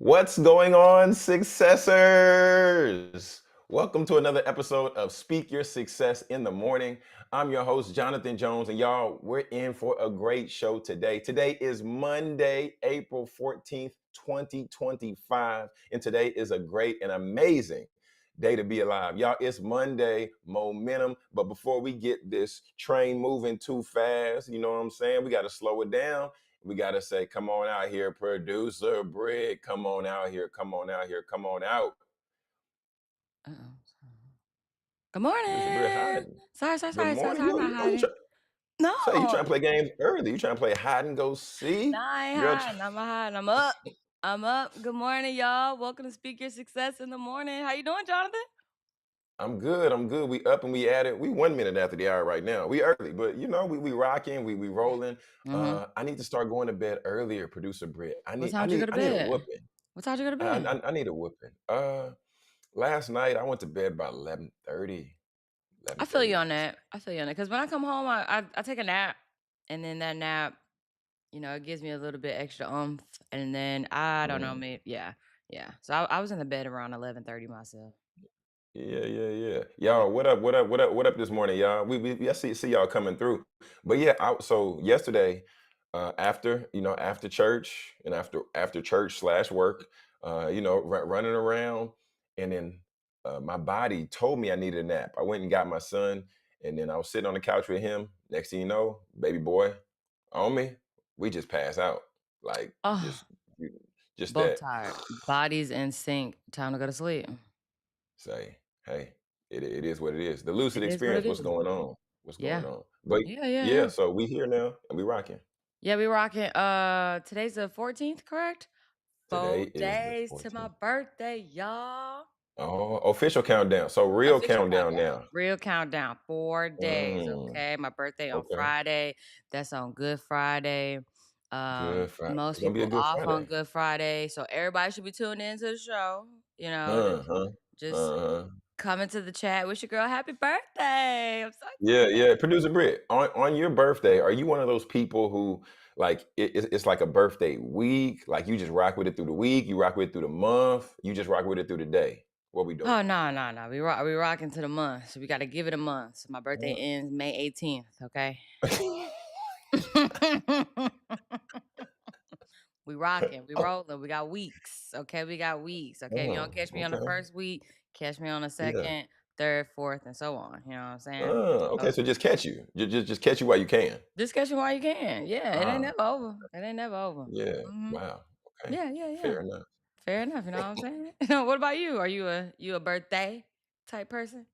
What's going on, successors? Welcome to another episode of Speak Your Success in the Morning. I'm your host, Jonathan Jones, and y'all, we're in for a great show today. Today is Monday, April 14th, 2025, and today is a great and amazing day to be alive. Y'all, it's Monday momentum, but before we get this train moving too fast, you know what I'm saying? We got to slow it down. We got to say, come on out here, producer Britt. Come on out here. Come on out here. Come on out. Uh-oh. Good Producer Britt morning. hiding. Sorry, sorry, Good sorry, sorry, morning. sorry. I'm not You hiding. say you trying to No, play games early. You trying to play hide and go no, see? I ain't Girl, hiding. I'm not hiding. I'm up. I'm up. Good morning, y'all. Welcome to Speak Your Success in the Morning. How you doing, Jonathan? I'm good. I'm good. We up and we at it. We 1 minute after the hour right now. We early, but we rocking. We rolling. Mm-hmm. I need to start going to bed earlier, producer Britt. I What need I time did you go need to I need a bed? whooping. What time did you go to I, bed? I, I need a whooping. Last night I went to bed about 11:30. I feel you 11:30. on that. I feel you on that. Because when I come home, I take a nap, and then that nap, it gives me a little bit extra oomph, and then I don't know, maybe yeah. So I was in the bed around 11:30 myself. Yeah. Yeah. Y'all, what up this morning, y'all? I see y'all coming through. But yeah, so yesterday, after church and after church slash work, running around, and then my body told me I needed a nap. I went and got my son, and then I was sitting on the couch with him. Next thing you know, baby boy on me, we just pass out. Like Oh, just both that. tired. Bodies in sync. Time to go to sleep. Say, hey, it is what it is. The lucid It is what experience, it what's is. going on? What's going Yeah. on? But yeah, Yeah. so we here now and we rocking. Yeah, we rocking. Today's the 14th, correct? Today 4 is the days to my 14th. birthday, y'all. Oh, official countdown. So real Official countdown countdown. now. Real countdown. 4 days. Mm, Okay. My birthday on okay. Friday. That's on Good Friday. Good Friday. Most It's gonna be a people good off on Friday. Good Friday. So everybody should be tuning into the show. Uh-huh. Just Uh-huh. come into the chat. Wish your girl happy birthday. I'm so Yeah. Producer Britt, on your birthday, are you one of those people who like it's like a birthday week? Like you just rock with it through the week, you rock with it through the month, you just rock with it through the day. What we doing? Oh, no. We rocking to the month. So we gotta give it a month. So my birthday ends May 18th, okay? We rocking, we Oh, rolling, we got weeks. Okay, we got weeks. Okay. If you don't oh, catch me on the okay. first week, catch me on the Yeah. second, third, fourth, and so on. You know what I'm saying? Okay, So so just catch you. Just catch you while you can. just catch me while you can. Yeah, it ain't Ah, never over. It ain't never over. yeah. hmm Wow. Okay. Yeah. Fair enough. Fair enough. You know what I'm saying? What about you? Are you a birthday type person?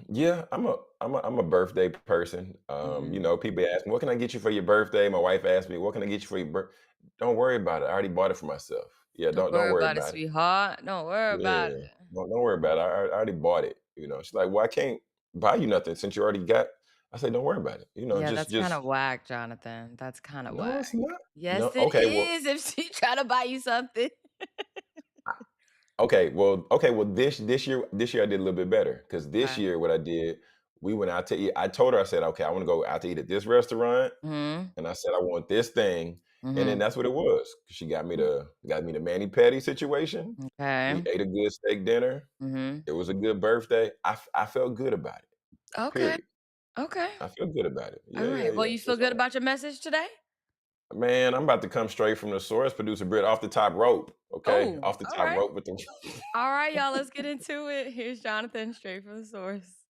Yeah, I'm a birthday person. hmm People ask me, what can I get you for your birthday? My wife asked me, what can I get you for your birthday? Don't worry about it. I already bought it for myself. Yeah, Don't don't worry worry about it, about it. sweetheart. Don't worry about Yeah. it. Don't worry about it. I already bought it. She's like, well, I can't buy you nothing since you already got. I say, don't worry about it. Yeah, that's Just kinda whack, Jonathan. That's kinda no, whack. it's not. Yes, No, it okay, well, is if she try to buy you something. okay, well, this year I did a little bit better because this Okay. year what I did, we went out to eat. I told her, I said, okay, I want to go out to eat at this restaurant, Mhm. and I said I want this thing, and then Mhm. that's what it was. She got me the mani petty situation. We Okay. ate a good steak dinner. Mhm. It was a good birthday. I felt good about it. Okay. Period. Okay. I feel good about it. Alright. Well, Yeah. you So feel good about your message today? man, I'm about to come straight from the source, producer Britt, off the top rope. Okay, Oh, off the top alright. rope with the. Alright, y'all, let's get into it. Here's Jonathan straight from the source.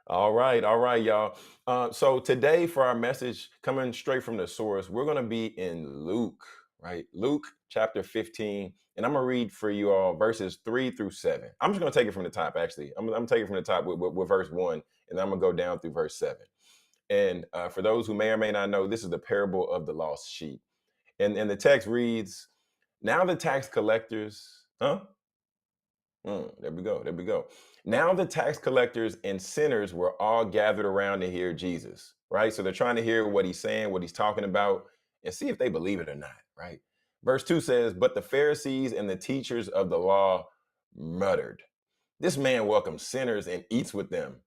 All right, y'all. So today, for our message coming straight from the source, we're going to be in Luke, right? Luke chapter 15. And I'm going to read for you all verses 3 through 7. I'm just going to take it from the top, actually. I'm taking it from the top with verse 1, and I'm going to go down through verse 7. And for those who may or may not know, this is the parable of the lost sheep. And the text reads, now the tax collectors, huh? There we go. There we go. Now the tax collectors and sinners were all gathered around to hear Jesus, right? So they're trying to hear what he's saying, what he's talking about, and see if they believe it or not, right? Verse 2 says, but the Pharisees and the teachers of the law muttered, this man welcomes sinners and eats with them.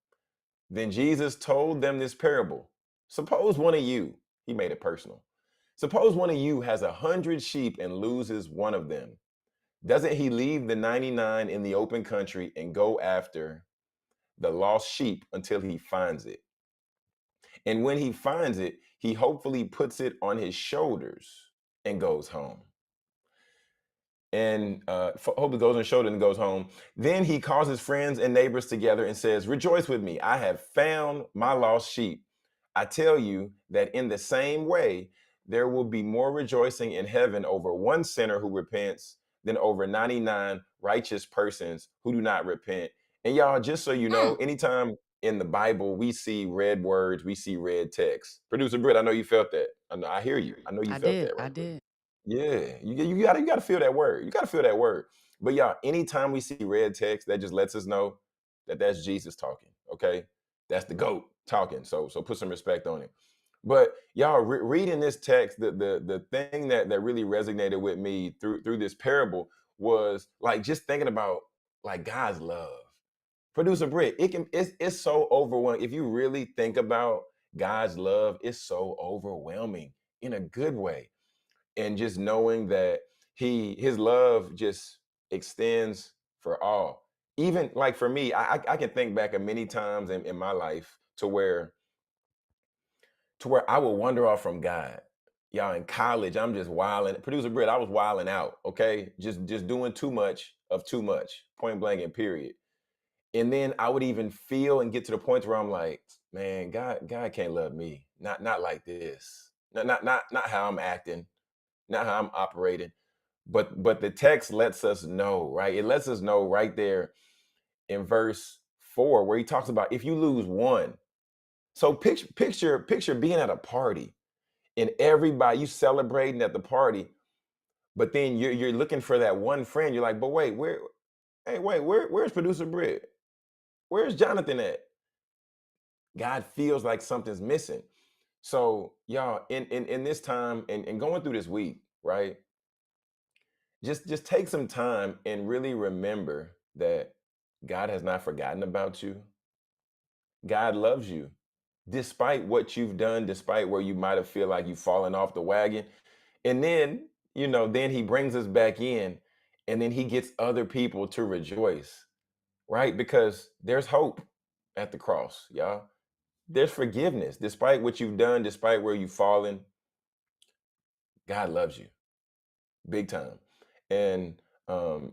Then Jesus told them this parable. Suppose one of you, he made it personal, Suppose one of you has 100 sheep and loses one of them. Doesn't he leave the 99 in the open country and go after the lost sheep until he finds it? And when he finds it, he hopefully puts it on his shoulders and goes home. And hope it goes on his shoulder and goes home. Then he calls his friends and neighbors together and says, "Rejoice with me. I have found my lost sheep." I tell you that in the same way, there will be more rejoicing in heaven over one sinner who repents than over 99 righteous persons who do not repent. And y'all, just so you know, Mm, anytime in the Bible we see red words, we see red text. Producer Britt, I know you felt that. I hear you. I know you I felt did, that I right there. did. Yeah, you gotta feel that word. You gotta feel that word. But y'all, anytime we see red text, that just lets us know that that's Jesus talking. Okay, that's the goat talking. So put some respect on it. But y'all, reading this text, the thing that really resonated with me through this parable was like just thinking about like God's love. Producer Britt, it's so overwhelming. If you really think about God's love, it's so overwhelming in a good way. And just knowing that his love just extends for all. Even like for me, I can think back of many times in my life to where I will wander off from God. Y'all, in college, I'm just wilding. Producer Britt, I was wilding out. Okay, just doing too much of too much, point blank and period. And then I would even feel and get to the point where I'm like, man, God can't love me. Not like this. Not how I'm acting, not how I'm operating. But the text lets us know, right? It lets us know right there in verse 4 where he talks about if you lose one. So picture being at a party and everybody you celebrating at the party, but then you're looking for that one friend. You're like, but wait, where's producer Britt? Where's Jonathan at? God feels like something's missing. So y'all, in this time and going through this week, right? Just take some time and really remember that God has not forgotten about you. God loves you. Despite what you've done, despite where you might have feel like you've fallen off the wagon. And then, then he brings us back in and then he gets other people to rejoice, right? Because there's hope at the cross, y'all. There's forgiveness. Despite what you've done, despite where you've fallen, God loves you big time. And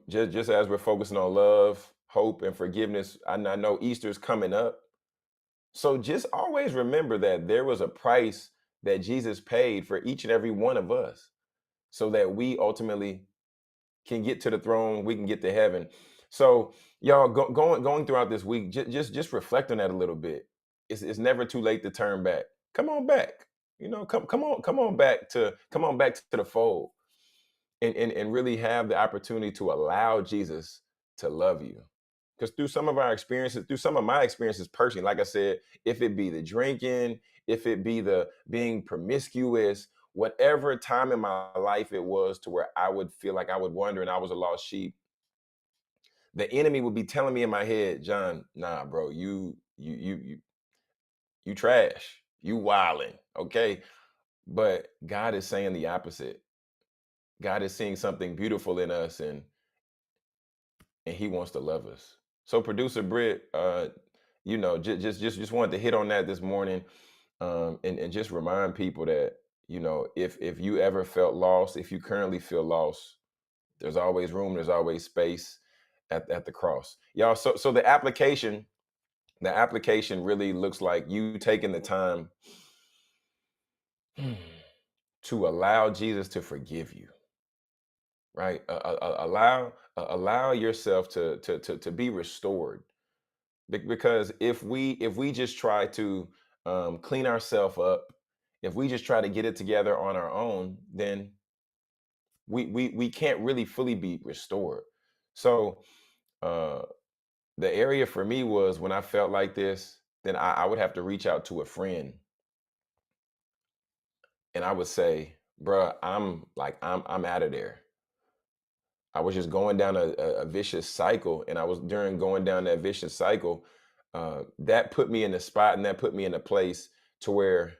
just as we're focusing on love, hope, and forgiveness, I know Easter's coming up. So just always remember that there was a price that Jesus paid for each and every one of us so that we ultimately can get to the throne, we can get to heaven. So y'all going throughout this week, just reflect on that a little bit. It's never too late to turn back. Come on back. Come on back to the fold and really have the opportunity to allow Jesus to love you. Because through some of our experiences, through some of my experiences personally, like I said, if it be the drinking, if it be the being promiscuous, whatever time in my life it was to where I would feel like I would wander and I was a lost sheep, the enemy would be telling me in my head, John, nah, bro, you trash, you wilding, okay? But God is saying the opposite. God is seeing something beautiful in us, and he wants to love us. So producer Britt, just wanted to hit on that this morning, and just remind people that if you ever felt lost, if you currently feel lost, there's always room, there's always space at the cross, y'all. So the application really looks like you taking the time to allow Jesus to forgive you, right? Allow yourself to be restored. Because if we just try to clean ourselves up, if we just try to get it together on our own, then we can't really fully be restored. So uh, the area for me was when I felt like this, then I would have to reach out to a friend and I would say, "Bruh, I'm out of there." I was just going down a vicious cycle, and I was during going down that vicious cycle, that put me in a spot and that put me in a place to where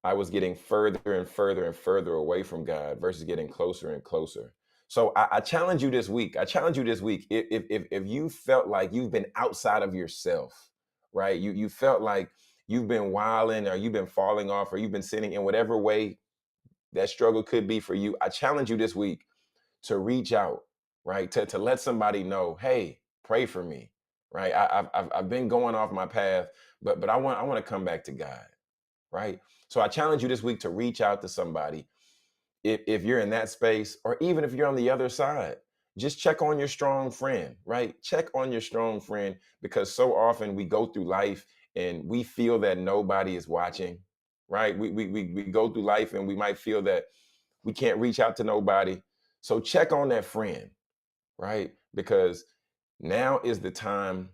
I was getting further and further and further away from God versus getting closer and closer. So I challenge you this week. I challenge you this week. If you felt like you've been outside of yourself, right? You felt like you've been wilding or you've been falling off or you've been sinning in whatever way that struggle could be for you. I challenge you this week to reach out, right? To let somebody know, hey, pray for me, right? I've been going off my path, but I want to come back to God, right? So I challenge you this week to reach out to somebody if you're in that space, or even if you're on the other side. Just check on your strong friend, right? Check on your strong friend because so often we go through life and we feel that nobody is watching, right? We go through life and we might feel that we can't reach out to nobody. So check on that friend, right? Because now is the time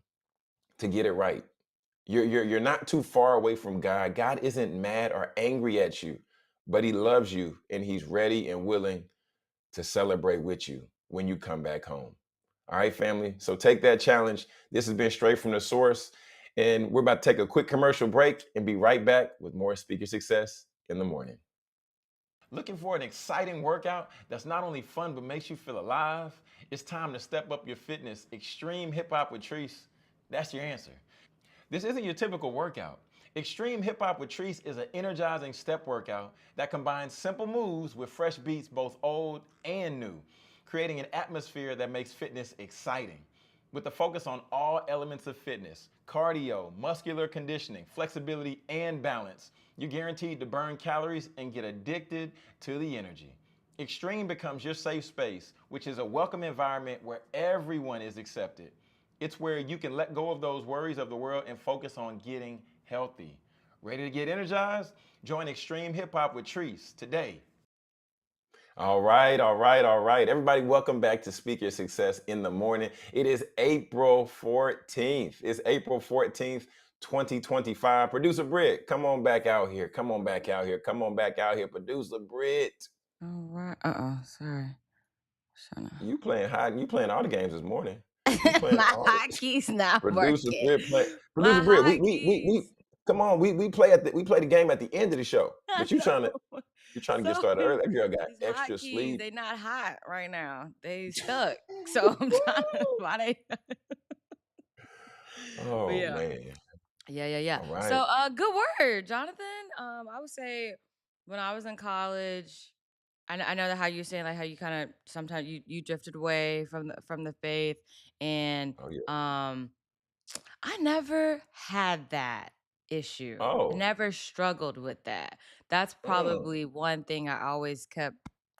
to get it right. You're not too far away from God. God isn't mad or angry at you, but he loves you and he's ready and willing to celebrate with you when you come back home. All right, family. So take that challenge. This has been straight from the source. And we're about to take a quick commercial break and be right back with more Speaker Success in the Morning. Looking for an exciting workout that's not only fun but makes you feel alive? It's time to step up your fitness. Extreme Hip Hop with Treese, that's your answer. This isn't your typical workout. Extreme Hip Hop with Treese is an energizing step workout that combines simple moves with fresh beats, both old and new, creating an atmosphere that makes fitness exciting. With a focus on all elements of fitness, cardio, muscular conditioning, flexibility, and balance, you're guaranteed to burn calories and get addicted to the energy. Extreme becomes your safe space, which is a welcome environment where everyone is accepted. It's where you can let go of those worries of the world and focus on getting healthy. Ready to get energized? Join Extreme Hip Hop with Treese today. All right, all right, all right. Everybody, welcome back to Speak Your Success in the Morning. It is April 14th. It's April 14th, 2025. Producer Britt, come on back out here. Come on back out here. Come on back out here. Producer Britt. All right. Sorry. Tryna- You playing hide and you playing all the games this morning. You playing My all hotkey's not producer working. Britt play producer My Britt. We hotkeys. come on, we play the game at the end of the show. I But know. you trying to get So started early. That girl got these extra hotkeys, sleep. they not hot right now. They stuck. So I'm trying to why they but Oh yeah. man. Yeah. All right. So good word, Jonathan. I would say when I was in college, I know that how you're saying like how you kind of sometimes you drifted away from the faith and Oh yeah. I never had that issue. I Oh. never struggled with that. That's Mm, probably one thing I always kept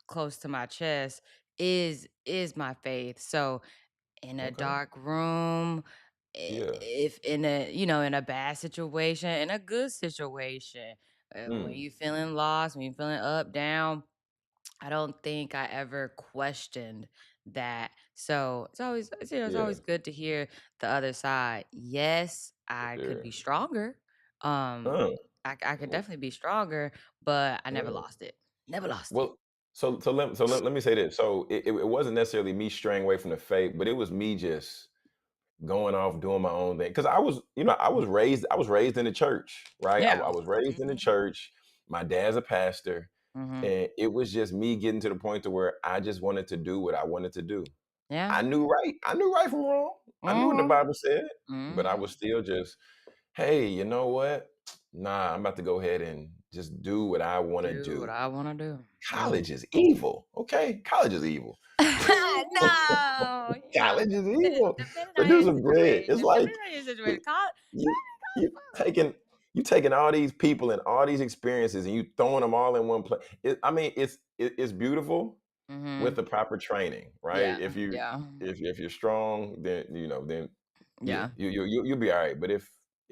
close to my chest is my faith. So in a okay. dark room, Yeah. if in a in a bad situation, in a good situation, when Mm, you feeling lost, when you feeling up, down, I don't think I ever questioned that. So it's yeah. always good to hear the other side. Yes, For I could sure. be stronger. Um, Mm, I could definitely be stronger, but I never mm. lost it. Never lost it. Well, let me say this. So it wasn't necessarily me straying away from the faith, but it was me just going off doing my own thing because I was raised in the church, right? Yeah. I was raised in the Hmm. church. My dad's a pastor, Hmm. and it was just me getting to the point to where I just wanted to do what I wanted to do. Yeah. I knew right from wrong. I knew what the Hmm. Bible said, but I Hmm. was still just, hey, you know what? Nah, I'm about to go ahead and just do what I want to Do what do. I want to do. Yeah. College is evil. Okay, college is evil. No, College is evil. depending on your Producer bread. It's situation, like Call you college you taking you taking all these people and all these experiences and you throwing them all in one place. I mean, it's beautiful with Mhm. the proper training, right? Yeah, yeah, If you're strong, then yeah, yeah. you'll be all right. But if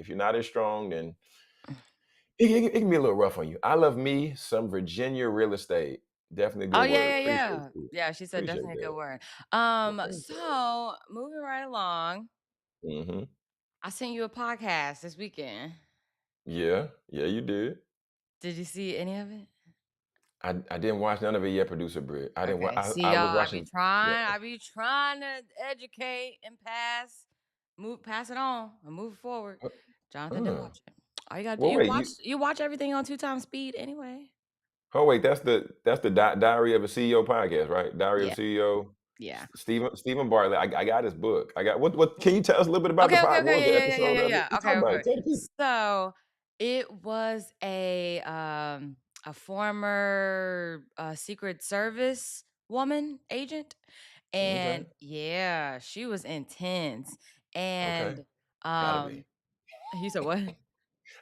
you're not as strong, then it can be a little rough on you. I love me some Virginia real estate. Definitely a Oh, good word. yeah, yeah, Appreciate yeah. you. Yeah, she said Appreciate definitely a good that. word. Okay. So moving right along, Hmm. I sent you a podcast this weekend. Yeah, yeah, you did. Did you see any of it? I didn't watch none of it yet, producer Britt. I didn't. Okay. See I was y'all, watching. Yeah. I be trying to educate and pass it on and move forward. Uh, Jonathan didn't uh, watch it. All you gotta do, Well, wait, you you watch everything on 2 times speed anyway. oh, wait, that's the Diary of a CEO podcast, right? Diary of Yeah, a CEO. yeah. Stephen Bartlett. I got his book. I got what can you tell us a little bit about the Okay, okay, pod? What was okay, the yeah, yeah, yeah, episode yeah, of it? yeah, yeah. You talk Okay, about it. okay. Tell the people. So, it was a former, Secret Service woman agent, Okay. and yeah, she was intense, Okay. and, Gotta be. um you said what?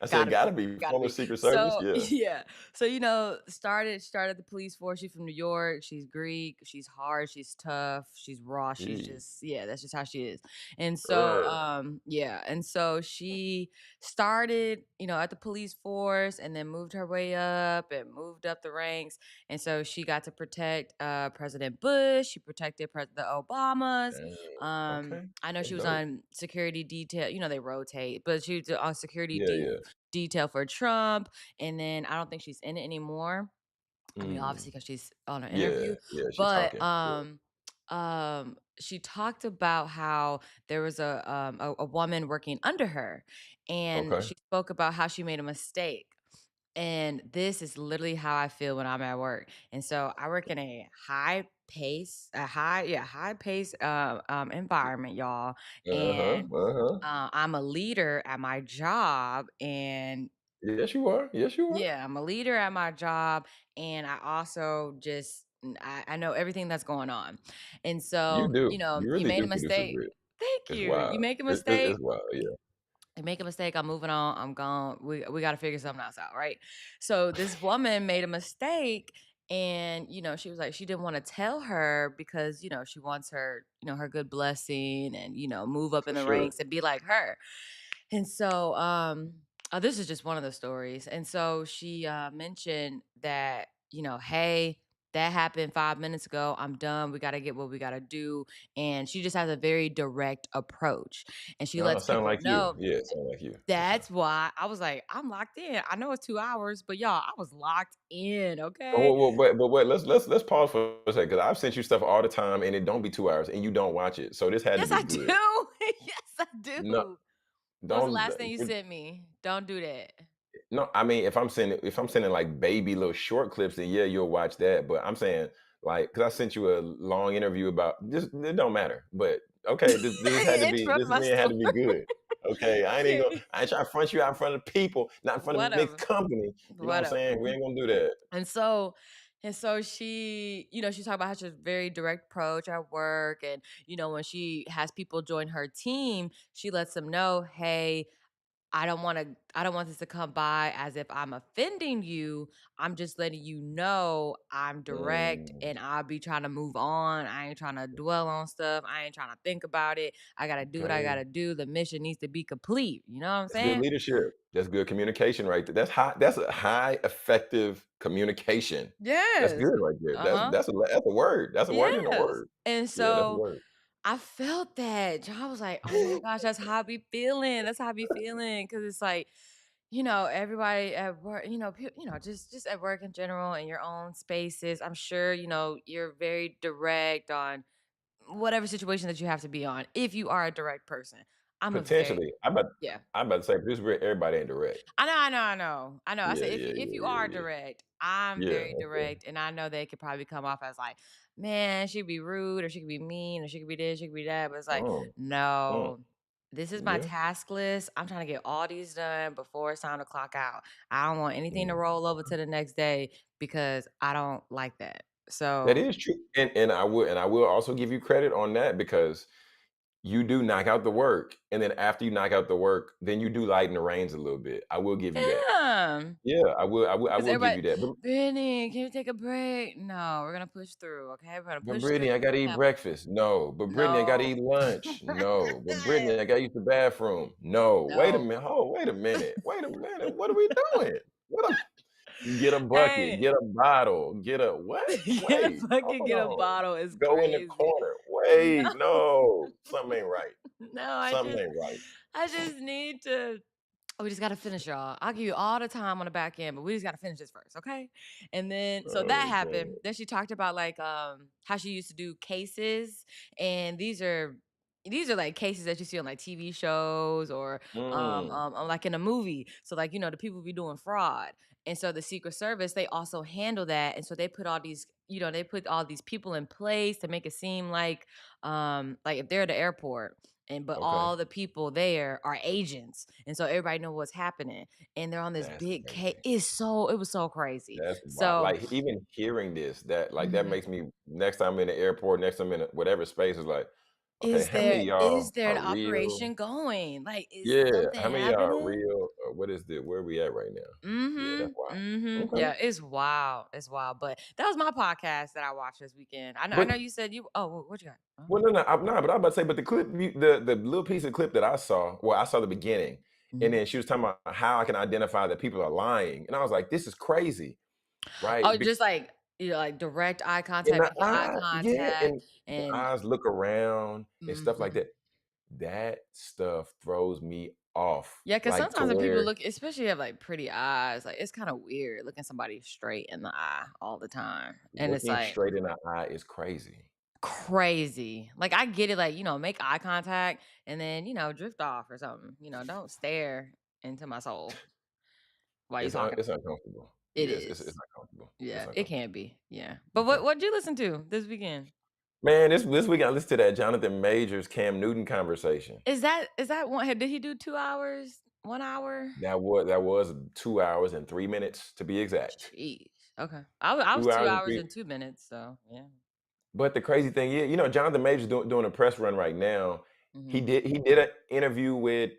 I said Gotta gotta be, be gotta former be. Secret Service. So Yeah. yeah, so started the police force. She's from New York. She's Greek. She's hard. She's tough. She's raw. She's Gee. just yeah. That's just how she is. And so Uh, yeah, and so she started at the police force, and then moved her way up and moved up the ranks. And so she got to protect President Bush. She protected the Obamas. dang. Okay. I know That's she was dope. on security detail. They rotate, but she was on security Yeah, yeah. detail for Trump, and then I don't think she's in it anymore. I mean, Mm. obviously, because she's on an Yeah, interview, yeah, she but talking. Yeah. she talked about how there was a woman working under her, and Okay. she spoke about how she made a mistake. And this is literally how I feel when I'm at work. And so I work in a high pace environment, y'all. Uh-huh. And Uh-huh. I'm a leader at my job, and Yes, you are. Yes, you are. yeah, I'm a leader at my job, and I also I know everything that's going on. And You so, do. You you really made a do, producer mistake. Britt. Thank It's you. You wild. make a It's mistake. wild, yeah. I make a mistake. I'm moving on. I'm gone. We got to figure something else out, right? So this woman made a mistake, and she was like she didn't want to tell her because she wants her her good blessing, and move up in For the sure. ranks and be like her. And so, this is just one of the stories. And so she mentioned that, hey, that happened 5 minutes ago. I'm done. We got to get what we got to do. And she just has a very direct approach. And she lets Sound people like you. know Yeah, sound like you, for sure. that's why I was like, I'm locked in. I know it's 2 hours, but y'all, I was locked in. Oh, Okay. but wait, let's pause for a second because I've sent you stuff all the time and it don't be 2 hours and you don't watch it. So this had to Yes, be I good. do. Yes, I No, do. What was the don't last thing you sent me? Don't do that. no, I mean if I'm sending like baby little short clips, then yeah, you'll watch that. But I'm saying like because I sent you a long interview about just it don't matter. But okay, this had to You be interrupted this my man had story. to be good. Okay, Okay. I ain't trying to front you out in front of the people, not in front of the big Whatever. company. You know what I'm Whatever. saying? We ain't gonna do that. And so she, she talked about how she has a very direct approach at work. And, when she has people join her team, she lets them know, hey, I don't want this to come by as if I'm offending you. I'm just letting you know I'm direct, Mm, and I'll be trying to move on. I ain't trying to dwell on stuff. I ain't trying to think about it. I gotta do what I okay. gotta do. The mission needs to be complete. You know what I'm That's good saying? leadership. That's good communication right there. That's a high effective communication. That's Yes. good right there. Uh-huh. That's a word. That's a word in a Yes. word. And Yeah, that's a so word. I felt that. I was like, "Oh my gosh, that's how I be feeling. That's how I be feeling." Because it's like, everybody at work, just at work in general, in your own spaces. I'm sure, you're very direct on whatever situation that you have to be on. If you are a direct person, I'm a very Potentially. yeah. I'm about to say this where everybody ain't direct. I know. I Yeah, say yeah, if yeah, you yeah, are yeah. direct, I'm Yeah, very okay. direct, and I know they could probably come off as like, man, she could be rude, or she could be mean, or she could be this, she could be that. But it's like, Mm, mm, no, this is my yeah. task list. I'm trying to get all these done before it's time to clock out. I don't want anything to Mm. roll over to the next day because I don't like that. That So is true. And I will also give you credit on that because you do knock out the work. And then after you knock out the work, then you do lighten the reins a little bit. I will give you that. yeah. Yeah, I Because will give everybody, you that. Brittany, can you take a break? No, we're gonna push through. Okay, we're gonna But push through. Brittany, I gotta We eat have breakfast. No. But Brittany, I gotta no. eat lunch. No. But Brittany, I gotta use the bathroom. No. Wait a No. minute. Oh, wait a minute. Wait a minute. What are we doing? What get a bucket, Hey, get a bottle, get a what? get a Wait, bucket, hold get a on. bottle is Go in the crazy. corner. No. Wait, no. Something ain't right. No, Something ain't right. I just need to we just gotta finish, y'all. I'll give you all the time on the back end, but we just gotta finish this first, okay? And then so that Oh, happened. God. Then she talked about like how she used to do cases, and these are, these are like cases that you see on like TV shows or Mm, like in a movie. So like, the people be doing fraud. And so the Secret Service, they also handle that. And so they put all these, they put all these people in place to make it seem like if they're at the airport but okay. all the people there are agents. And so everybody know what's happening. And they're on this That's big case. crazy. It was so crazy. That's wild. So Like, even hearing this, that mhm. makes me next time I'm in the airport, next time I'm in whatever space is like, okay, how many of Is y'all there an are real? operation going? Like, is Yeah, something how many of y'all are happening? real? What is the where we at right now? Yeah, that's Mhm, wild. mhm. Okay. Yeah, it's wild, it's wild, but that was my podcast that I watched this weekend. I But know you said you oh, what you got? well, no, no, I'm not. But I'm about to say, but the clip, the little piece of clip that I saw, well, I saw the beginning, and Mhm. then she was talking about how I can identify that people are lying, and I was like, this is crazy, right? Oh, just like, like direct eye In contact, the making eye eye, yeah, contact and the and eyes look around and stuff like mhm. that. That stuff throws me off, Yeah, because like to sometimes when people where look, especially have like pretty eyes, like it's kind of weird looking somebody straight in the eye all the time. And it's looking like straight in the eye is crazy. crazy. Like I get it, like, make eye contact and then, drift off or something. Don't stare into my soul while you're talking. It's uncomfortable. It Yes, it's is. uncomfortable. It's Yeah, it uncomfortable. can be. Yeah. But Okay. what'd you listen to this weekend? Man, this week I listened to that Jonathan Majors Cam Newton conversation. Is that one did he do 2 hours? 1 hour? That was 2 hours and 3 minutes to be exact. Jeez. Okay. I was 2 2 hours and hours 3. and 2 minutes, so yeah. But the crazy thing is, Jonathan Majors doing a press run right now. He Mhm. did he did an interview with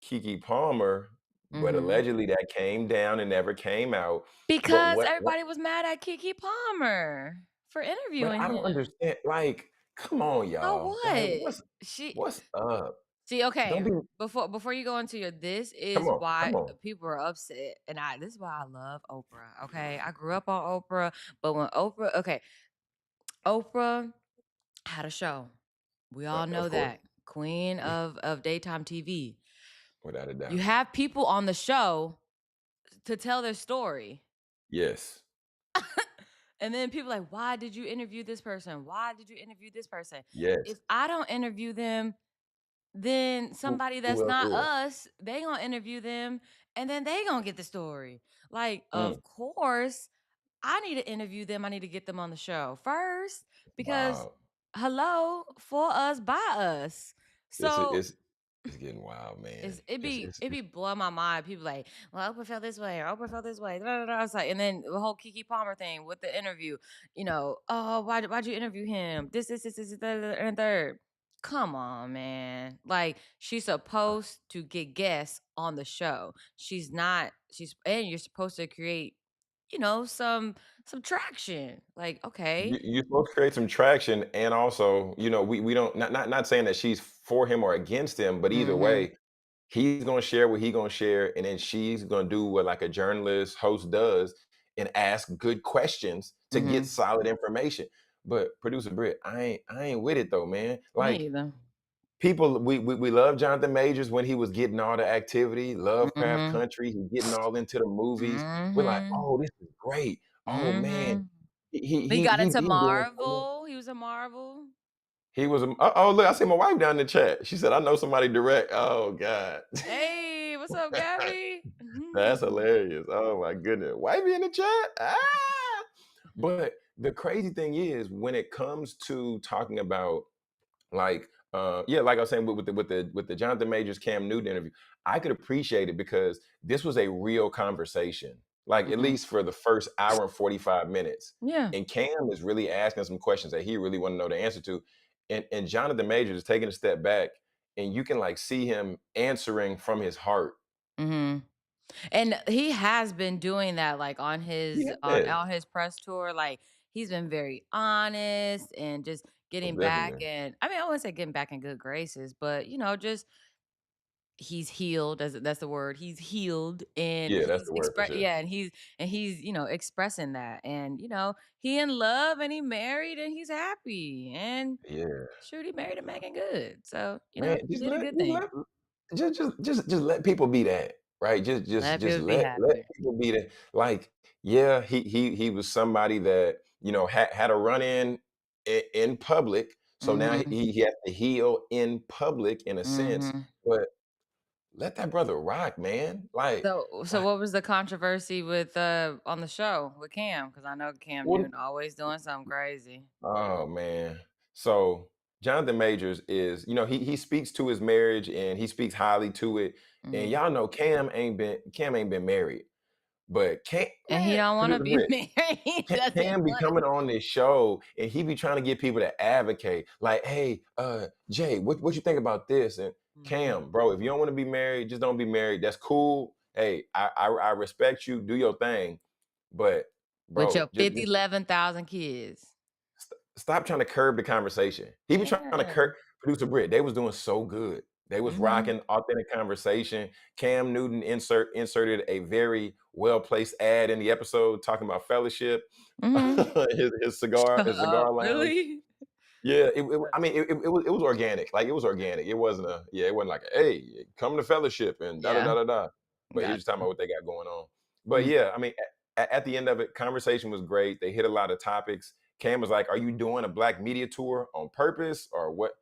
Kiki Palmer, but Mhm. allegedly that came down and never came out. But Because what everybody was mad at Kiki Palmer for but interviewing I don't him. understand, like, come on, So y'all. Like, what? She what's up? See, Don't okay, be before you go into your this come is on, why come on. people are upset, and this is why I love Oprah, okay? I grew up on Oprah, but when Oprah had a show. We all know Of course, that. Queen of daytime TV. without a You doubt. have people on the show to tell their story. Yes. And then people like, "Why did you interview this person? Why did you interview this person?" Yes. If I don't interview them, then somebody Who that's else not will? us, they gonna interview them and then they gonna get the story. Like, Mm, of course, I need to interview them. I need to get them on the show first because wow. hello, for us, by us. It's So it's it's getting wild, man. it's it It's be it's it it's be blowing my mind. People like, well, Oprah felt this way, or Oprah felt this way. Da, da, da. It's like, and then the whole Kiki Palmer thing with the interview. Oh, why'd you interview him? This, da, da, da, and third. Come on, man. Like she's supposed to get guests on the show. She's not. And you're supposed to create, some traction. Like, okay. you're supposed to create some traction, and also, we don't, not saying that she's for him or against him, but either Mm-hmm. way, he's gonna share what he gonna share, and then she's gonna do what like a journalist host does and ask good questions to get Mm-hmm. solid information. But producer Britt, I ain't with it though, man. Me Like, either. people, we love Jonathan Majors when he was getting all the activity, Lovecraft Mm-hmm. Country, he getting all into the movies. We're like, Mm-hmm. "Oh, this is great. Oh, man." Mm-hmm. He He he got he into he doing so Marvel. He was a Marvel. he was a oh, look, I see my wife down in the chat. She said, "I know somebody direct." Oh, God. Hey, what's up, Gabby? That's hilarious. Oh, my goodness. Wifey in the chat? Ah! But the crazy thing is, when it comes to talking about, like, yeah, like I was saying with the Jonathan Majors Cam Newton interview, I could appreciate it because this was a real conversation. Like, at Mhm. least for the first hour and 45 minutes. Yeah. And Cam is really asking some questions that he really want to know the answer to. And Jonathan Majors is taking a step back, and you can like see him answering from his heart. Mhm. And he has been doing that, like, on He his has. on his press tour, like, he's been very honest and just Most getting back definitely. and I mean, I wouldn't say getting back in good graces, but, just he's healed, that's the word. He's healed and Yeah, that's the word for sure. yeah, and he's, expressing that. And, he in love and he married and he's happy. And Yeah. shoot, he married a Megan Good. So, Man, he just did a let good just thing. let just let people be that, right? Just just Let just people be let happy. people be that. Like, yeah, he was somebody that, had a run in public, So now Mhm. he has to heal in public in a sense, Mhm. but let that brother rock, man. So Like what was the controversy with on the show with Cam? Because I know Cam what Newton always doing something crazy. oh man. So Jonathan Majors is, he speaks to his marriage and he speaks highly to it. And Mhm. y'all know Cam ain't been married. But Cam, And he man, don't wanna producer be Britt, married. He doesn't Cam be wanna coming be on this show and he be trying to get people to advocate. Like, hey, Jay, what you think about this? And Mhm. Cam, bro, if you don't want to be married, just don't be married. That's cool. Hey, I respect you. Do your thing. But With your bro, just 11,000 kids. stop trying to curb the conversation. He was trying to Yeah. curb producer Britt. They was doing so good. They was Mhm. rocking authentic conversation. Cam Newton inserted a very well placed ad in the episode talking about fellowship, Mhm. his Shut up. cigar lounge. Really? Yeah, I That's mean, it was organic. Like it was organic. It wasn't it wasn't like, hey, come to fellowship and da da da yeah, da da. But he was talking gotcha. about what they got going on. But Mm. yeah, I mean, at the end of it, conversation was great. They hit a lot of topics. Cam was like, "Are you doing a black media tour on purpose or what?"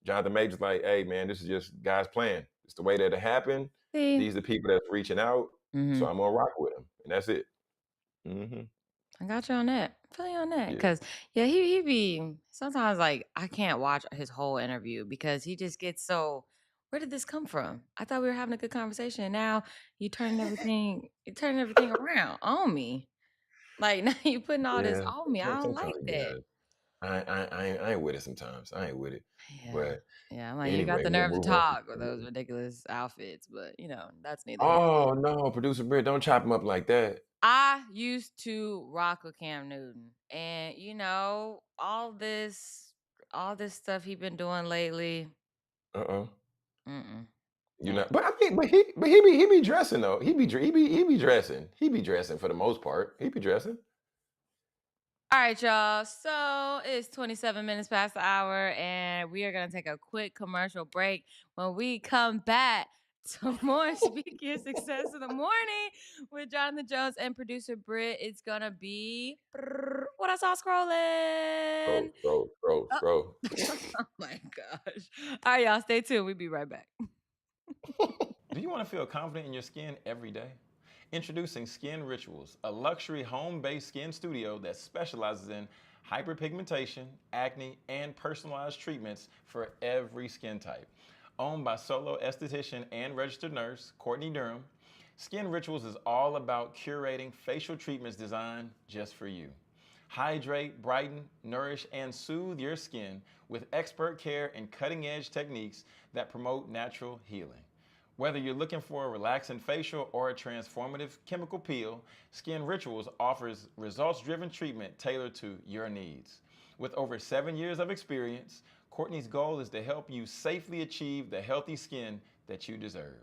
Jonathan Major's like, "Hey man, this is just God's plan. It's the way that it happened. See? These are the people that's reaching out, so Mhm. I'm gonna rock with them, and that's it." Hmm. I got you on that. I feel you on that. Yeah. Cause yeah, he be sometimes like I can't watch his whole interview because he just gets so where did this come from? I thought we were having a good conversation. And now you turning everything around on me. Like now you putting all this Yeah. on me. I don't Sometimes like he that. does. I ain't with it sometimes. I ain't with it. Yeah. But Yeah. I'm like, you got anyway, the we'll nerve to move on talk with from those ridiculous outfits, but that's neither here nor Oh there. no, producer Britt, don't chop him up like that. I used to rock with Cam Newton, and all this stuff he been doing lately. Uh-uh. Mm-mm. You Eh. know, but I mean, but he be dressing though. He be dressing. He be dressing for the most part. He be dressing. All right, y'all. So it's 27 minutes past the hour, and we are gonna take a quick commercial break. When we come back to more Speak Your Success in the Morning with Jonathan Jones and producer Britt, it's gonna be what I saw scrolling. Oh. Scroll. Oh my gosh. All right, y'all. Stay tuned. We'll be right back. Do you want to feel confident in your skin every day? Introducing Skin Rituals, a luxury home based skin studio that specializes in hyperpigmentation, acne, and personalized treatments for every skin type. Owned by solo esthetician and registered nurse Courtney Durham, Skin Rituals is all about curating facial treatments designed just for you. Hydrate, brighten, nourish, and soothe your skin with expert care and cutting edge techniques that promote natural healing. Whether you're looking for a relaxing facial or a transformative chemical peel, Skin Rituals offers results driven treatment tailored to your needs. With over 7 years of experience, Courtney's goal is to help you safely achieve the healthy skin that you deserve.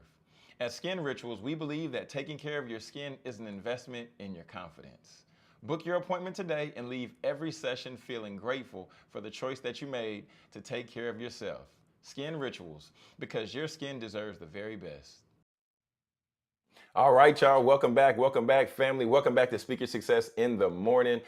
At Skin Rituals, we believe that taking care of your skin is an investment in your confidence. Book your appointment today and leave every session feeling grateful for the choice that you made to take care of yourself. Skin Rituals, because your skin deserves the very best. All right, y'all. Welcome back, family. Welcome back to Speaker Success in the Morning.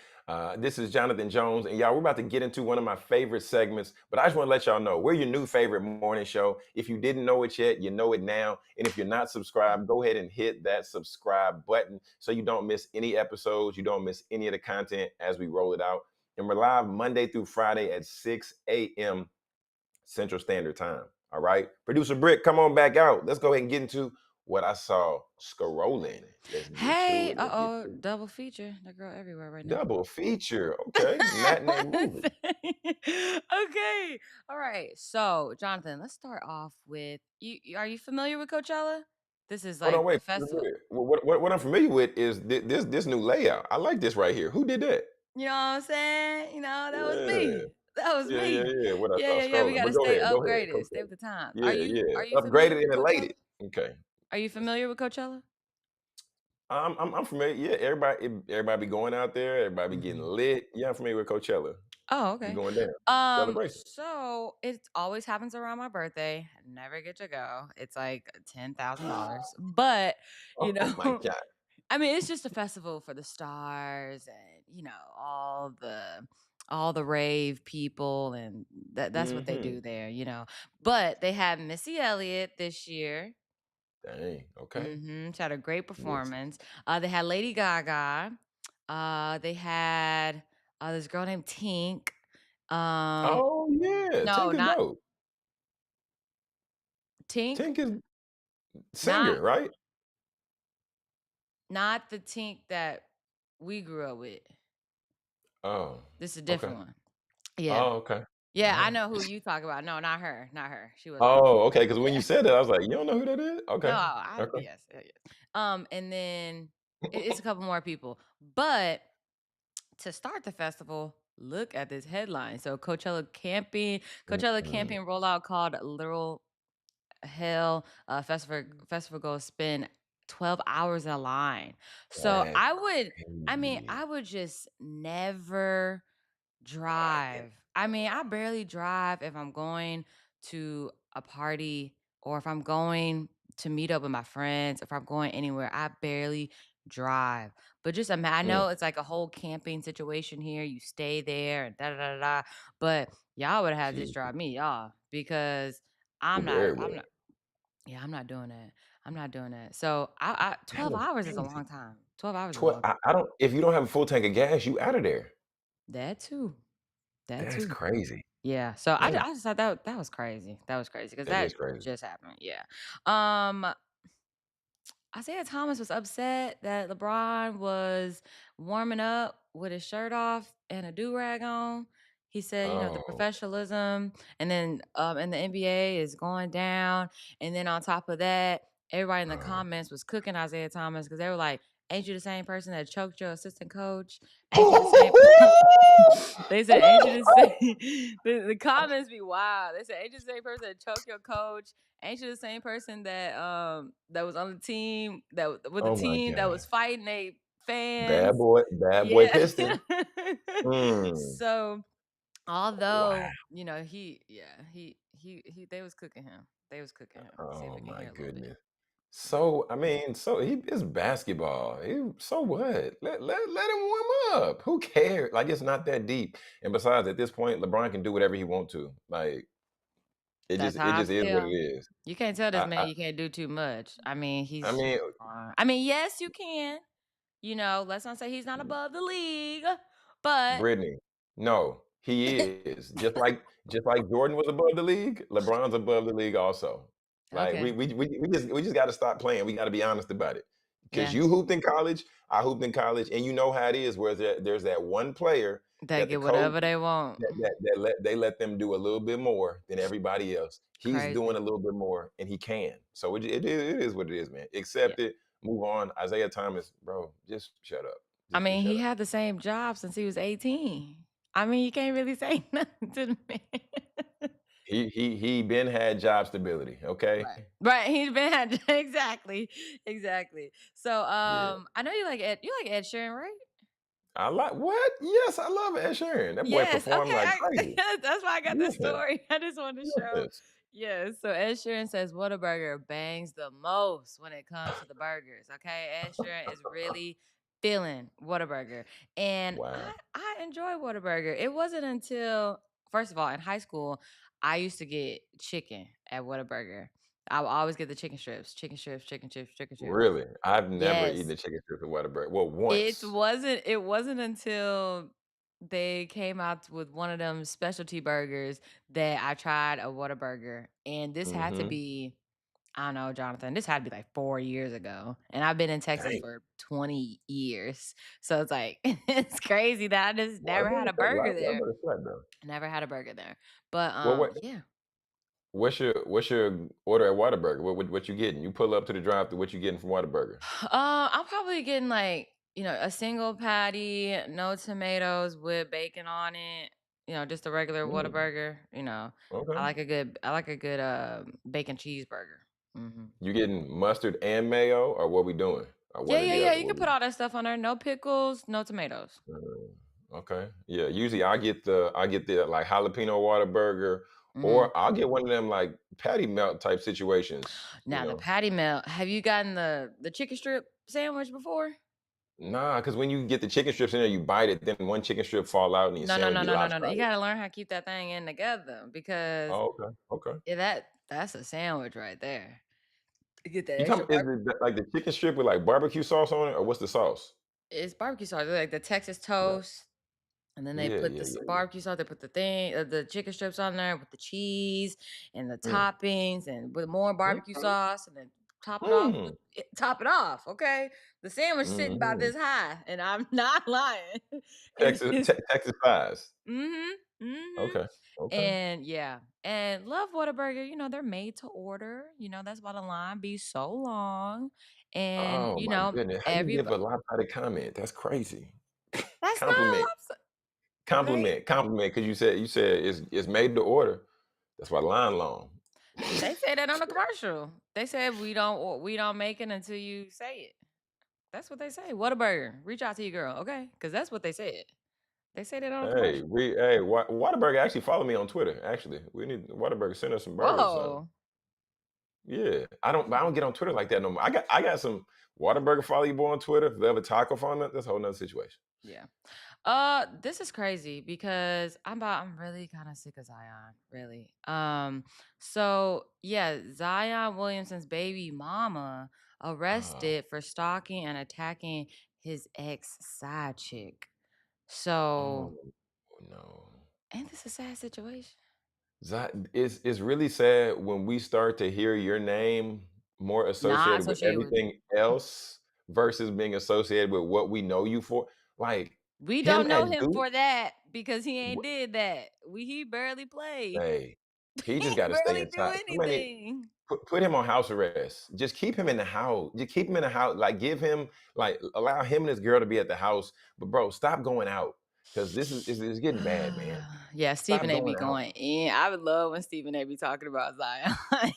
This is Jonathan Jones, and y'all, we're about to get into one of my favorite segments. But I just want to let y'all know we're your new favorite morning show. If you didn't know it yet, you know it now. And if you're not subscribed, go ahead and hit that subscribe button so you don't miss any episodes, you don't miss any of the content as we roll it out. And we're live Monday through Friday at 6 a.m. Central Standard Time. All right. Producer Britt, come on back out. Let's go ahead and get into what I saw scrolling. Let's get to Hey, it. Let's get to it. double feature. The girl everywhere right now. Double feature. Okay. Matinee movie. Okay. All right. So, Jonathan, let's start off with Are you familiar with Coachella? This is Hold on, like the wait. festival. What I'm familiar with is this new layout. I like this right here. Who did that? You know what I'm saying? That was Yeah. me. That was me. What I Yeah, saw yeah, yeah. We scrolling. got But to stay go ahead. upgraded, stay Okay. with the times. Are Yeah, you yeah. are you familiar Upgraded with and Coachella? elated. Okay. Are you familiar with Coachella? I'm familiar. Yeah, everybody be going out there. Everybody be getting Mhm. lit. Yeah, I'm familiar with Coachella. Oh, Be okay. going down. Celebration. So it always happens around my birthday. Never get to go. It's like $10,000. But, you Oh my know, god. I mean, it's just a festival for the stars and, all the all the rave people, and that's what they Mm-hmm. do there, you know. But they had Missy Elliott this year. Dang. Okay. She had a great Miss. performance. They had Lady Gaga. They had this girl named Tink. Um, Oh yeah, no, Tink is not dope. Tink, Tink is not singer, right? not the Tink that we grew up with. Oh, This is a okay. different one. Yeah. Oh, okay. Yeah, All I right. know who you talk about. No, not her. Not her. She wasn't on Oh, okay. Because when you there. said that, I was like, you don't know who that is? No, Okay. I Okay. yes, yes. And then it's a couple more people. But to start the festival, look at this headline. So Coachella Mm, camping rollout called Literal Hell. Festival goes spend 12 hours in a line. So that's I crazy. would just never Oh my drive. I mean, I barely drive if I'm going to a party or if I'm going to meet up with my friends, if I'm going anywhere, I barely drive. But just I goodness. know it's like a whole camping situation here. You stay there and da da da da. But y'all would have just Jesus. drive me, y'all, because Very I'm well. not yeah, I'm not doing that. I'm not doing that. So I That 12 is hours is a crazy. long time. 12 hours is a 12, long time. I don't, if you don't have a full tank of gas, you out of there. That too. That That's too. crazy. Yeah, so That is, I just thought that was crazy. That was crazy because that that is crazy. just happened. Yeah. Um, Isaiah Thomas was upset that LeBron was warming up with his shirt off and a do rag on. He said, you know, the Oh, professionalism, and then and the NBA is going down, and then on top of that, everybody in the oh. comments was cooking Isaiah Thomas because they were like, "Ain't you the same person that choked your assistant coach? Ain't you the same?" They said, "Ain't you the same?" The comments be wild. They said, "Ain't you the same person that choked your coach? Ain't you the same person that was on the team with the Oh my team that God. was fighting they fans?" Bad boy Yeah. Piston. Mm. So Wow. although, you know, they was cooking him. They was cooking him. See if Oh we can my hear a little bit. goodness. So I mean, so it's basketball. So what? Let him warm up. Who cares? Like it's not that deep. And besides, at this point, LeBron can do whatever he want to. Like That's it how I just is what it feel. is. You can't tell this I man I, you can't do too much. I mean, I he's mean, I mean, yes, you can. You know, let's not say he's not above the league, but Brittany, no, he is. Just like Jordan was above the league, LeBron's above the league also. Like okay. we just got to stop playing. We got to be honest about it. Because Yeah. you hooped in college, I hooped in college, and you know how it is. Where there's that one player They that the get coach whatever they want. that let them do a little bit more than everybody else. He's doing Crazy. a little bit more, and he can. So it is what it is, man. Yeah. Accept it. Move on. Isaiah Thomas, bro, just shut up. I Just mean, shut he up. had the same job since he was 18. I mean, you can't really say nothing to the man. He been had job stability, okay? Right. Right. He's been had exactly. Exactly. So Yeah. I know you like Ed Sheeran, right? I like what? Yes, I love Ed Sheeran. That boy Yes. performed like Okay. crazy. That's why I got this Yes, story. I just wanted to show. yes. Yes. So Ed Sheeran says Whataburger bangs the most when it comes to the burgers. Okay. Ed Sheeran is really feeling Whataburger. And Wow. I enjoy Whataburger. It wasn't until, first of all, in high school, I used to get chicken at Whataburger. I would always get the chicken strips, chicken strips, chicken strips, chicken strips. Really? I've never eaten Yes. a chicken strip at Whataburger. Well, once. It wasn't until they came out with one of them specialty burgers that I tried a Whataburger. And this had to Mhm. be, I don't know, Jonathan, this had to be like 4 years ago. And I've been in Texas Dang. for 20 years. So it's like it's crazy that I just never had a Whataburger burger there. Whataburger flat though. Never had a burger there. But Well, yeah. what's your order at Whataburger? What you getting? You pull up to the drive-thru, what you getting from Whataburger? I'm probably getting like, you know, a single patty, no tomatoes with bacon on it. You know, just a regular Mm, Whataburger. You know, okay. I like a good bacon cheeseburger. Hmm. You getting mustard and mayo, or what we doing? Or one Yeah, or yeah, the yeah. other? You can put all that stuff on there. No pickles, no tomatoes. Okay. Yeah. Usually I get the like jalapeno water burger, Hmm. or I'll get one of them like patty melt type situations. Now the patty melt. Have you gotten the chicken strip sandwich before? Nah, because when you get the chicken strips in there, you bite it, then one chicken strip fall out and your No, no, sandwich no, be no, no, no, no. You lopsided. gotta learn how to keep that thing in together because Oh, okay, okay. yeah, that's a sandwich right there. To get that You extra talking is barbecue. it like the chicken strip with, like, barbecue sauce on it, or what's the sauce? It's barbecue sauce, like the Texas Okay. toast, and then they Yeah, put yeah, this yeah, yeah. barbecue sauce. They put the chicken strips on there with the cheese and the Mm. toppings, and with more barbecue Okay. sauce, and then Mm. top it off. Okay, the sandwich sitting about Mhm. this high, and I'm not lying. Texas Texas pies. Mhm, mhm. Okay, okay. And yeah, and love Whataburger, they're made to order, that's why the line be so long. And, Oh my goodness, how you give everybody a lopsided comment? That's crazy. that's not a Compliment, lobster. They compliment, because you said it's made to order. That's why line long. they say that on the commercial. They said we don't make it until you say it. That's what they say. Whataburger, reach out to your girl, okay? Because that's what they said. They say that on the Hey, commercial. Whataburger actually follow me on Twitter, actually. We need Whataburger send us some burgers or something. Whoa. Yeah. I don't get on Twitter like that no more. I got some Whataburger follow you boy on Twitter. If they have a taco phone, that's a whole nother situation. Yeah. This is crazy because I'm really kind of sick of Zion, really. So yeah, Zion Williamson's baby mama Oh, arrested for stalking and attacking his ex side chick. oh So, no. ain't this a sad situation? It's really sad when we start to hear your name more Not associated with associated with everything else versus being associated with what we know you for. Like we him don't know at him Duke, for that because he ain't wh- did that. He barely played. hey, he He just got to stay barely do inside. Somebody anything. put him on house arrest. Just keep him in the house. Just keep him in the house. Like give him like allow him and his girl to be at the house. But bro, stop going out because this is it's getting bad, man. Yeah, Stop Stephen A. be going out. going in. I would love when Stephen A. be talking about Zion.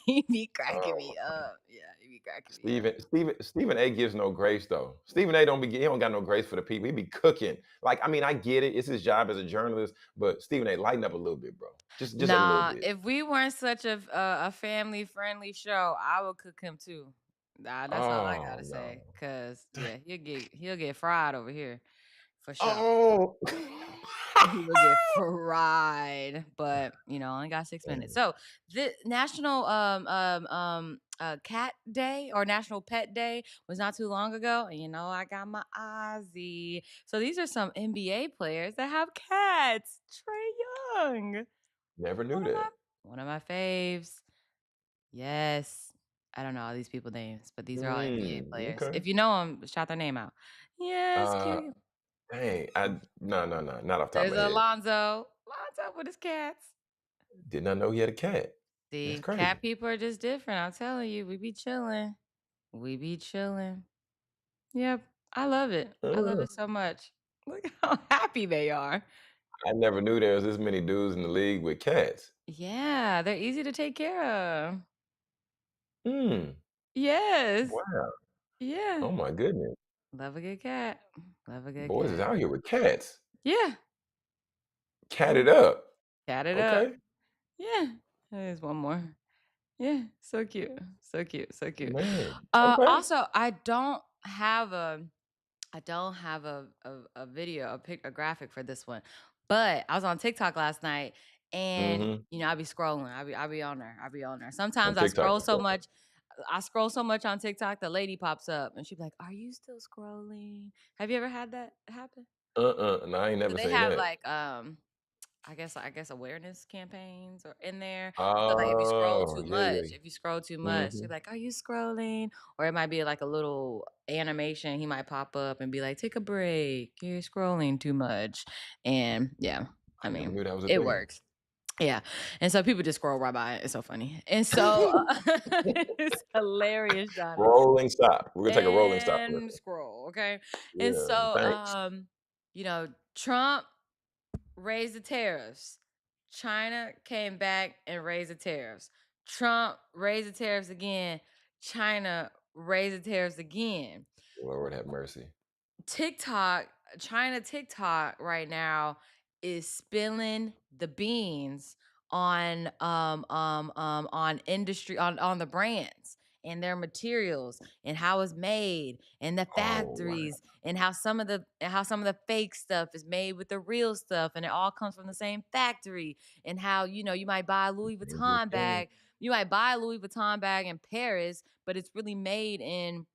He be cracking Oh me up. Yeah, he be cracking me up. Stephen A gives no grace though. Stephen A don't be he don't got no grace for the people. He be cooking. Like I mean, I get it. It's his job as a journalist, but Stephen A lighten up a little bit, bro. Just a little Nah, bit. if we weren't such a family friendly show, I would cook him too. Nah, that's all I Oh gotta no. say. Cause yeah, he'll get fried over here for sure. Oh. He will get fried, but only got 6 minutes. So the National Cat Day or National Pet Day was not too long ago, and I got my Ozzy. So these are some NBA players that have cats. Trey Young, Never knew one of my that. one of my faves. Yes, I don't know all these people names, but these are all NBA players. Okay. If you know them, shout their name out. Yes, Uh cute. dang. No, not off the top of There's my head. Alonzo. Alonzo with his cats. Did not know he had a cat. That's See, crazy. cat people are just different. I'm telling you, we be chilling. We be chilling. Yep. I love it. I love Uh, it so much. Look how happy they are. I never knew there was this many dudes in the league with cats. Yeah, they're easy to take care of. Hmm. Yes. Wow. Yeah. Oh my goodness. Love a good cat. Love a good Boys is cat. out here with cats. Yeah. Cat Yeah. it up. Cat it up. Okay. Yeah. There's one more. Yeah. So cute. So cute. So cute. Man. Okay. Also, I don't have a video, a graphic for this one. But I was on TikTok last night and Mhm. I be scrolling. I be on there. I be on there. On Sometimes TikTok. I scroll so much on TikTok, the lady pops up and she be like, "Are you still scrolling?" Have you ever had that happen? No, I ain't So never they seen have that. like I guess awareness campaigns are in there. So like Oh, yeah, yeah. if you scroll too much, they're Mhm. like, "Are you scrolling?" Or it might be like a little animation. He might pop up and be like, "Take a break. You're scrolling too much." And yeah, I I never mean, knew that was a it thing. works. Yeah. And so people just scroll right by it. It's so funny. And so it's hilarious, Johnny. Rolling stop. We're gonna take a rolling stop for And this scroll, okay? And one. Yeah, so thanks. Trump raised the tariffs. China came back and raised the tariffs. Trump raised the tariffs again. China raised the tariffs again. Lord have mercy. TikTok, China TikTok right now is spilling the beans on industry on the brands. and their materials and how it's made and the Oh, wow. factories and how some of the fake stuff is made with the real stuff and it all comes from the same factory and how you might buy a Louis Dangerous Vuitton game. bag. You might buy a Louis Vuitton bag in Paris, but it's really made in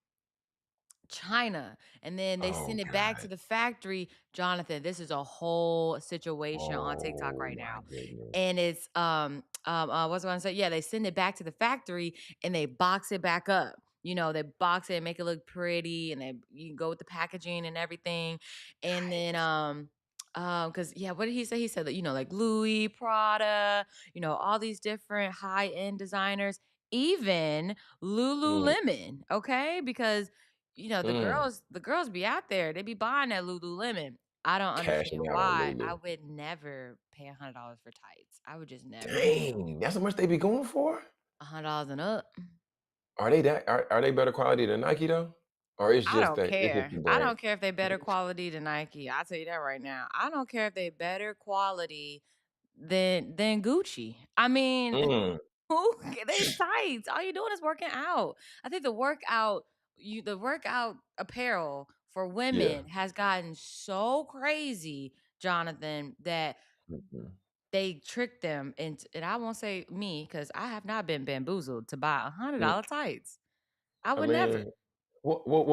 China, and then they Oh, send it back God. to the factory. Jonathan, this is a whole situation on TikTok Oh, right my now. goodness. And it's what's I gonna say? Yeah, they send it back to the factory and they box it back up. They box it and make it look pretty, and you can go with the packaging and everything. And then because yeah, what did he say? He said that, like Louis, Prada, all these different high-end designers, even Mm, Lululemon, okay? Because the mm. girls be out there, they be buying that Lululemon. I don't Cashing understand out on why. I Lulu. would never pay $100 for tights. I would just never. Dang, that's how much they be going for? $100 and up. Are they better quality than Nike though? Or I don't it's just care. the I brand? don't care if they better quality than Nike. I'll tell you that right now. I don't care if they better quality than Gucci. I mean, Mm, they tights. All you doing is working out. I think the workout apparel for yeah. women has gotten so crazy, Jonathan, that Mhm, they tricked them into, and I won't say me because I have not been bamboozled to buy a hundred mm. dollar tights. I I would never.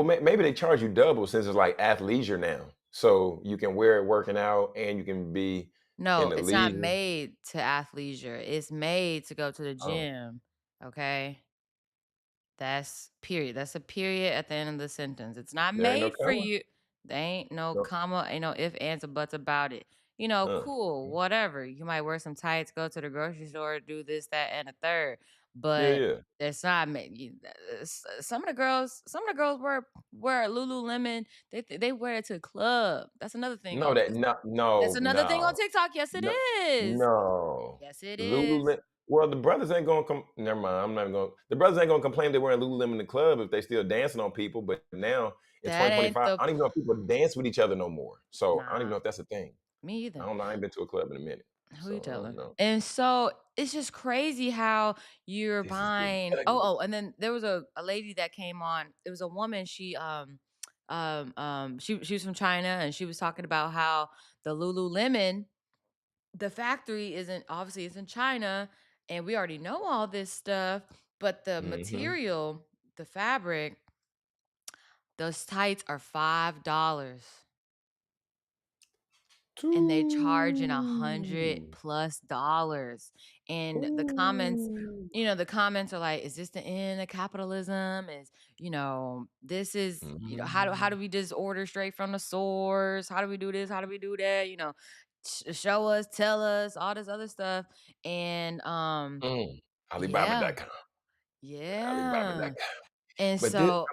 mean, maybe they charge you double since it's like athleisure now. So you can wear it working out and you can be in No, the it's not leisure. made to athleisure. It's made to go to the Oh, gym. Okay. That's period. That's a period at the end of the sentence. It's not there ain't no made for color? you. There ain't no No. comma, ain't no if, ands, or buts about it. Uh, Cool, whatever. You might wear some tights, go to the grocery store, do this, that, and a third. yeah, But yeah. it's not made. Some of the girls wear Lululemon. They wear it to the club. That's another thing No, on that this. no That's no another thing on no TikTok. Yes, it no is. no. Yes, it is. Lululemon. Well, the brothers ain't gonna come. Never mind. I'm not even gonna. The brothers ain't gonna complain they're wearing Lululemon in the club if they still dancing on people. But now in That ain't 2025, the I don't even know if people dance with each other no more. So I don't even nah. know if that's a thing. Me I either. don't know. I ain't been to a club in a minute, Who you so I don't telling? know. And so it's just crazy how you're This is getting buying. ugly. And then there was a lady that came on. It was a woman. She was from China, and she was talking about how the Lululemon, the factory isn't obviously it's in China, and we already know all this stuff, but the Mm-hmm. material, the fabric, those tights are $5. And they charging Ooh. $100+. And the comments, Ooh. the comments are like, is this the end of capitalism? This is, how do Mm. we just order straight from the source? How do we do this? How do we do that? Show us, tell us, all this other stuff. And Mm. yeah, Alibaba.com. yeah. Alibaba.com. And But this, so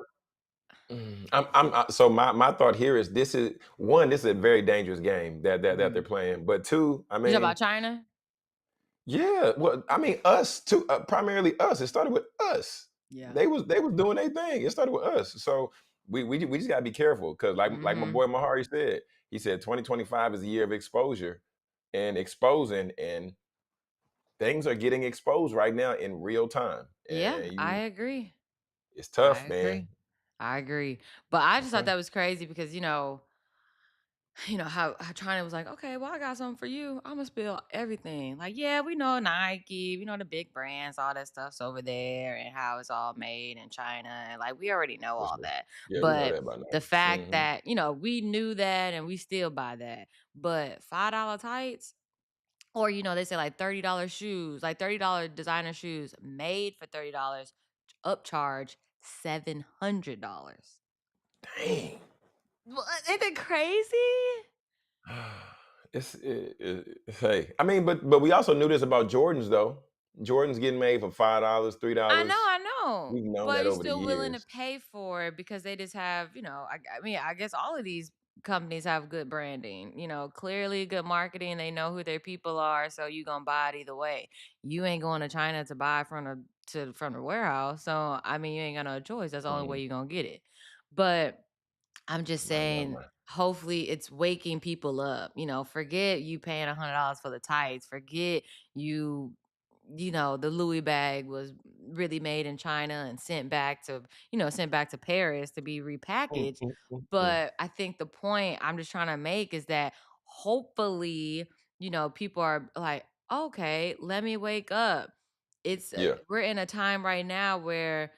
so my thought here is this is one, this is a very dangerous game that they're mhm. playing. But two, I You talk mean, about China? yeah, well, I mean, us too, primarily us. It started with us. Yeah. They was doing their thing. It started with us. So we just gotta be careful because like my Mm-hmm. boy Mahari said, he said 2025 is a year of exposure and exposing, and things are getting exposed right now in real time. Yeah, And I agree. it's I tough, agree. man. I agree. But I It's just thought tough. that was crazy because how China was like, okay, well, I got something for you. I'm gonna spill everything. Like, yeah, we know Nike, we know the big brands, all that stuff's over there, and how it's all made in China, and like we already know Yes, all ma'am. that. Yeah, we know But that by the now. fact Mhm. that we knew that, and we still buy that. But $5 tights, or they say like $30 shoes, like $30 designer shoes made for $30, upcharge $700. Dang. What? Ain't it crazy? Hey, I mean, but we also knew this about Jordans though. Jordans getting made for $5, $3. I know, We've known but that you're over the still willing to years. pay for it because they just have, I mean, I guess all of these companies have good branding, clearly good marketing. They know who their people are, so you gonna buy it either way. You ain't going to China to buy from the warehouse, so I mean, you ain't got no choice. That's the only way Mm, you're gonna get it. But I'm just saying, my. hopefully it's waking people up. Forget you paying $100 for the tights. Forget you the Louis bag was really made in China and sent back to Paris to be Mm, repackaged. mm, mm, mm. But I think the point I'm just trying to make is that hopefully, people are like, okay, let me wake up. Yeah, We're in a time right now where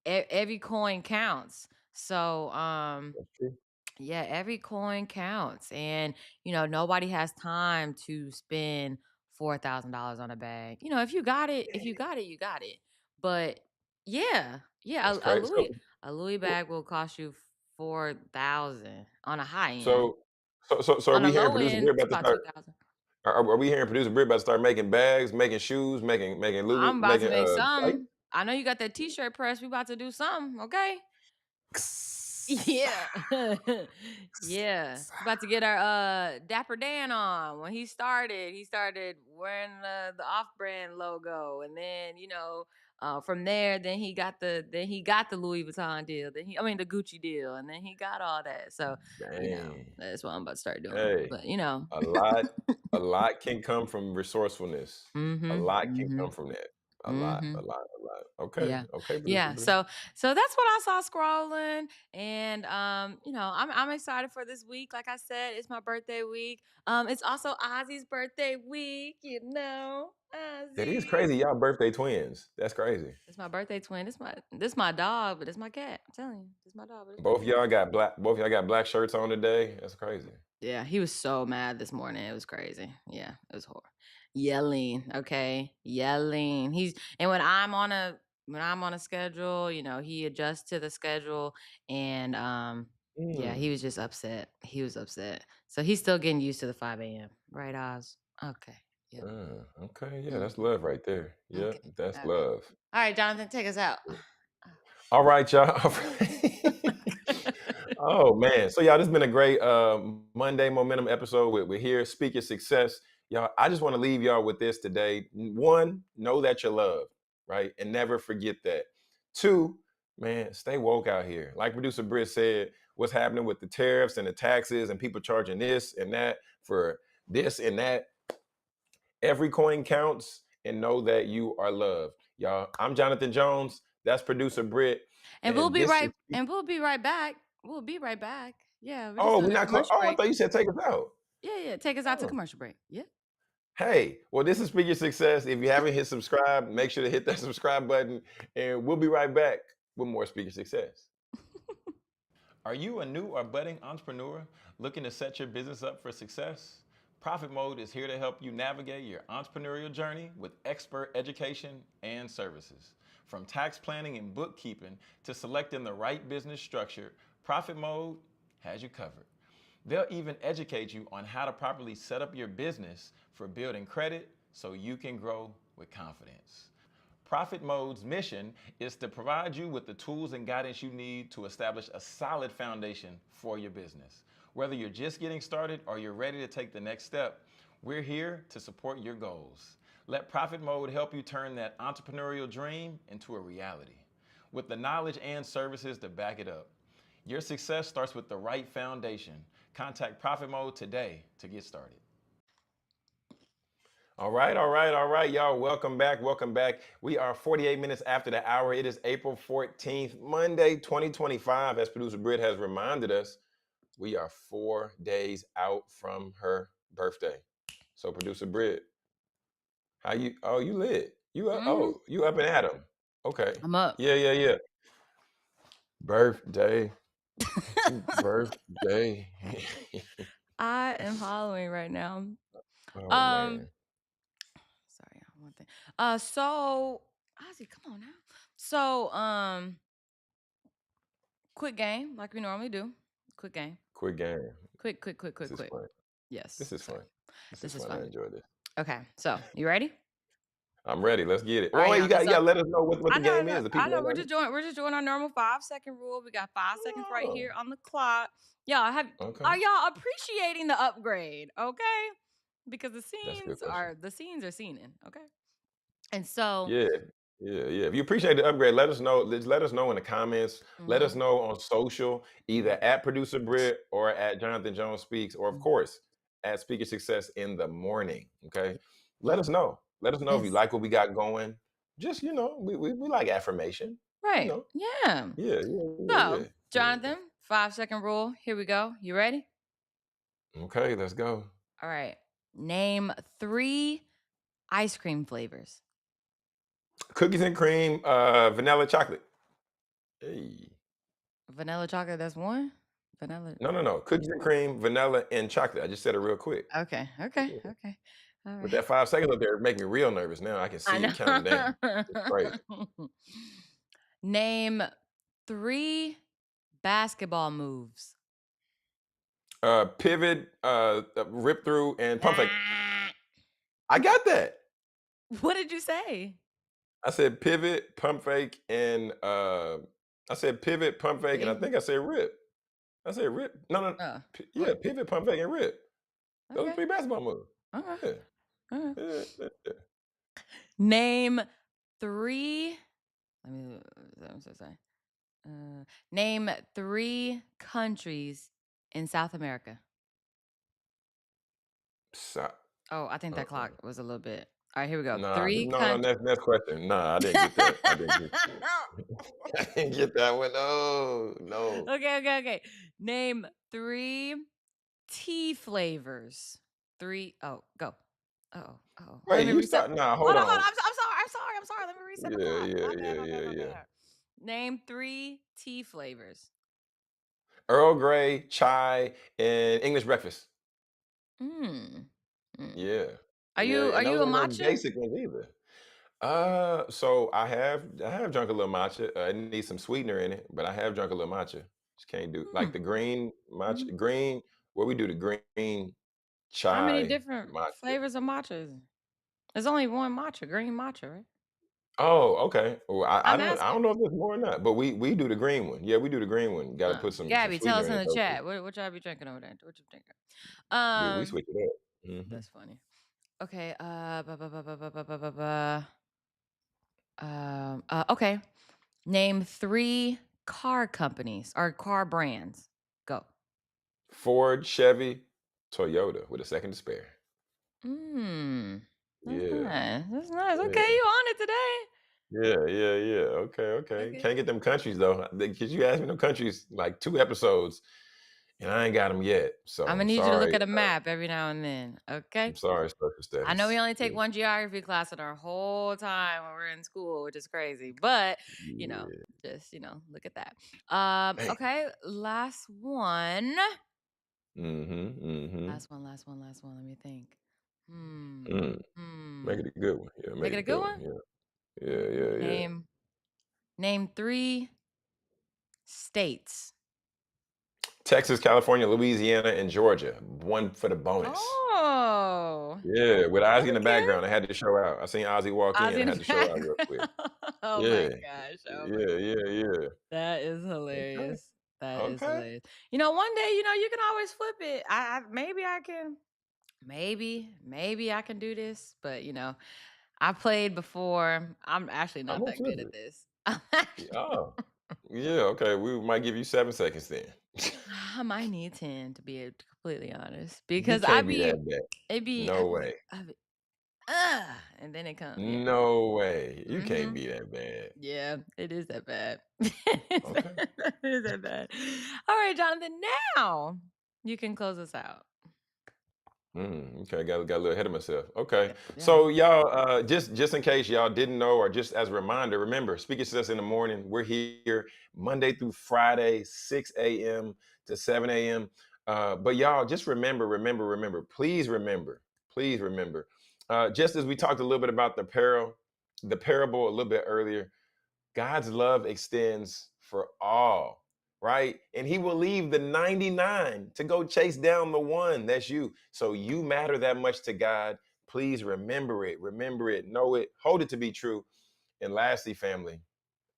every coin counts. So, that's true. yeah, every coin counts. And, nobody has time to spend $4,000 on a bag. If you got it, if you got it, you got it. But yeah, yeah, That's crazy. A Louis bag will cost you 4,000 on a high end. So, so are On a we hearing low producer end, Britt it's about to about start? 2,000. Are we hearing producer Britt about to start making bags, making shoes, making Louis, I'm about to making make like? some. I know you got that t-shirt press. We about to do something, okay? Yeah. Yeah. About to get our Dapper Dan on. When he started wearing the off-brand logo. And then, from there, then he got the Louis Vuitton deal. The Gucci deal. And then he got all that. So, Dang. that's what I'm about to start doing. Hey, But a lot, a lot can come from resourcefulness. A mm-hmm. lot can Mm-hmm. come from that. A lot, Mm-hmm. a lot, a lot. Okay, Yeah. okay, producer Yeah. Britt. So that's what I saw scrolling. And I'm excited for this week. Like I said, it's my birthday week. It's also Ozzy's birthday week. That is Ozzy. crazy. Y'all birthday twins. That's crazy. It's my birthday twin. This my dog, but it's my cat. I'm telling you. It's my dog, but it's my Both cat. y'all got black. Both y'all got black shirts on today. That's crazy. Yeah, he was so mad this morning. It was crazy. Yeah, it was horrible. Yelling, okay? Yelling. And when I'm on a schedule, he adjusts to the schedule and yeah, he Mm. was just upset. He was upset. So he's still getting used to the 5 a.m. Right, Oz? Okay. Yep. Okay, yeah, that's Hmm. love right there. Yeah, Okay. that's All right. love. All right, Jonathan, take us out. All right, y'all. All right. Oh man. So y'all, this has been a great Monday momentum episode. We're here, speak your success. Y'all, I just want to leave y'all with this today. One, know that you're loved, right? And never forget that. Two, man, stay woke out here. Like producer Britt said, what's happening with the tariffs and the taxes and people charging this and that for this and that. Every coin counts and know that you are loved. Y'all, I'm Jonathan Jones. That's producer Britt. And we'll And be this is right and we'll be right back. We'll be right back. Yeah, we're just oh, we're doing a not close. commercial Oh, I break. thought you said take us out. Yeah, yeah. Take us out to Oh. commercial break. Yeah. Hey, well, this is Speak Your Success. If you haven't hit subscribe, make sure to hit that subscribe button. And we'll be right back with more Speak Your Success. Are you a new or budding entrepreneur looking to set your business up for success? Profit Mode is here to help you navigate your entrepreneurial journey with expert education and services. From tax planning and bookkeeping to selecting the right business structure, Profit Mode has you covered. They'll even educate you on how to properly set up your business for building credit so you can grow with confidence. Profit Mode's mission is to provide you with the tools and guidance you need to establish a solid foundation for your business. Whether you're just getting started or you're ready to take the next step, we're here to support your goals. Let Profit Mode help you turn that entrepreneurial dream into a reality with the knowledge and services to back it up. Your success starts with the right foundation. Contact Profit Mode today to get started. All right, all right, all right, y'all. Welcome back. Welcome back. We are 48 minutes after the hour. It is April 14th, Monday, 2025. As producer Britt has reminded us, we are 4 days out from her birthday. So, producer Britt, how you? Oh, you lit. You up? Hmm. Oh, you up and at 'em. Okay. I'm up. Yeah, yeah, yeah. Birthday. Birthday. I am hollering right now. Oh Um, man. sorry, one thing. So Ozzy, come on now. So, quick game, like we normally do. Quick game. Quick game. Quick, quick, quick, This quick, is quick. fun. Yes. This is Sorry. fun. This is This is fun. I fun. enjoy this. Okay, so you ready? I'm ready. Let's get it. All Well, right, wait, y'all. you got to let us know what I the know, game is. The I people know. don't We're know. just doing our normal 5-second rule. We got 5 seconds right Oh, here on the clock. Y'all okay. are y'all appreciating the upgrade? Okay, because That's a good question. the scenes are scening. Okay, and so. Yeah. Yeah, yeah. If you appreciate the upgrade, let us know. Let us know in the comments. Let us Mhm. know on social, either Yep. at Producer Britt or at Jonathan Jones Speaks, or of Mm. course at Speaker Success in the morning. Okay. Yep. Let us know. Let us know if you Yes. like what we got going. Just, we like affirmation. You Right. know. Yeah. Yeah, yeah, yeah, So, yeah, yeah. Jonathan, 5-second rule. Here we go. You ready? Okay, let's go. All right. Name 3 ice cream flavors. Cookies and cream, vanilla chocolate. Hey. Vanilla chocolate, that's one. Vanilla. No, no, no. Cookies and cream, vanilla, and chocolate. I just said it real quick. Okay. Okay. Okay. All With right. that 5 seconds up there, it make me real nervous now. I can I see it counting down. It's crazy. know. Name 3 basketball moves. Pivot, rip through, and pump fake. Ah, I got that. what did you say? I said pivot, pump fake, and I said pivot, pump fake, and I See? think I said rip. I said rip. No, no, Oh, yeah, what? pivot, pump fake, and rip. Those are Okay. 3 basketball moves. Okay. Yeah, Okay. yeah, yeah, yeah. Name 3. Let me. I'm so sorry. Name 3 countries in South America. So, Oh, I think that clock was a little bit. All right, here we go. nah, 3 no, no. countries. Next question. Nah, I didn't get that. I didn't get. I didn't get that one. No, no. Okay, okay, okay. Name 3 tea flavors. 3. Oh, go. Oh, oh. Let Wait, me you reset. start. Nah, hold Hold on, hold on. on. I'm sorry. I'm sorry. I'm sorry. Let me reset the Yeah, clock. yeah, My bad. yeah, My bad. yeah, My yeah. bad. Name 3 tea flavors. Earl Grey, chai, and English breakfast. Mm. Mm. Yeah, Are yeah, you are and you those a ain't no matcha? basic ones either. So I have drunk a little matcha. It needs some sweetener in it, but I have drunk a little matcha. Just can't do like Hmm. the green Mhm. matcha. Green, what we do the green How many chai different matcha. flavors of matcha is? There's only one matcha, green matcha, right? Oh, okay. Well, I I'm don't I asking. don't know if there's more or not, but we do the green one. Yeah, we do the green one. Got to put some Gabby, tell sweetener us in in it the though, 'cause chat. What y'all be drinking over there? What you drinking? we Um, switch it up. that's funny. Okay. Okay. Name 3 car companies or car brands. Go. Ford, Chevy, Toyota with a second to spare. Mm. That's Yeah, nice. That's nice. Okay, yeah. you on it today. Yeah, yeah, yeah. Okay, okay. Okay. Can't get them countries though. Because you asked me them countries like 2 episodes, and I ain't got them yet. So I'm gonna I'm need you to sorry. look at a map every now and then. Okay. I'm sorry, social I know we status. only take Yeah, one geography class in our whole time when we're in school, which is crazy. But yeah. just look at that. Dang. Okay, last one. Mm-hmm. Mm-hmm. Last one. Let me think. Hmm. Mm. Hmm. Make it a good one. Yeah, Make make it it a a good good one. one. Yeah. Yeah, yeah, yeah. Name 3 states. Texas, California, Louisiana, and Georgia. One for the bonus. Oh, Yeah, with Ozzy in the okay. background, I had to show out. I seen Ozzy walk in. Ozzy I in had the to show out real quick. background. Oh my Yeah, gosh. Oh my. yeah, yeah, yeah. That is Okay, hilarious. That is okay. hilarious. One day, you can always flip it. Maybe I can. Maybe I can do this. But I played before. I'm actually I'm not gonna that flip good at it. this. Oh, yeah, okay, we might give you 7 seconds then. I might need 10 to be completely honest, You because can't be that bad. I No be, way. I be, and then it comes. Yeah. No way. You can't Mm-hmm. be that bad. Yeah, it is that bad. Okay. It is that bad. All right, Jonathan. Now you can close us out. Okay, got a little ahead of myself. Okay, Yeah. Yeah. so y'all, just in case y'all didn't know, or just as a reminder, remember, Speaking to Us in the Morning. We're here Monday through Friday, 6 a.m. to 7 a.m. But y'all, just remember. Please remember. Just as we talked a little bit about the parable a little bit earlier, God's love extends for all, right? And he will leave the 99 to go chase down the one. That's you. So you matter that much to God. Please remember it, know it, hold it to be true. And lastly, family,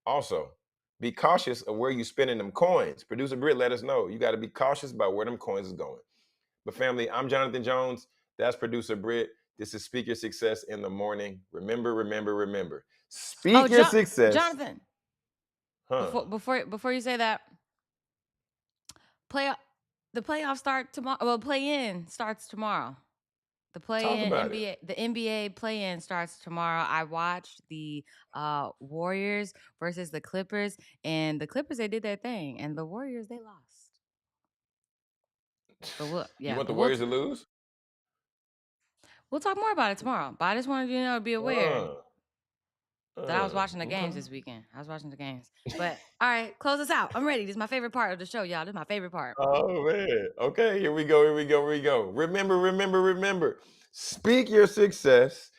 also be cautious of where you spending them coins. Producer Britt, let us know. You got to be cautious about where them coins is going. But family, I'm Jonathan Jones. That's producer Britt. This is Speak Your Success in the Morning. Remember. Oh, Speak your success. Jonathan. Huh. Before you say that, play the playoffs start tomorrow. Well, play in starts tomorrow. The Talk play-in about it. NBA, the NBA play-in starts tomorrow. I watched the Warriors versus the Clippers, and the Clippers they did their thing, and the Warriors they lost. But we'll You yeah, want the but Warriors to lose? we'll talk more about it tomorrow. But I just wanted you to know, be aware Uh, that I was watching the okay. games this weekend. I was watching the games. But all right, close us out. I'm ready. This is my favorite part of the show, y'all. This is my favorite part. Oh man. Okay, here we go. Here we go. Here we go. Remember, remember, remember. Speak your success,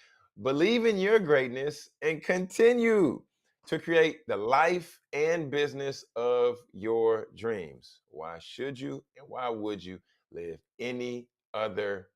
believe in your greatness, and continue to create the life and business of your dreams. Why should you and why would you live any other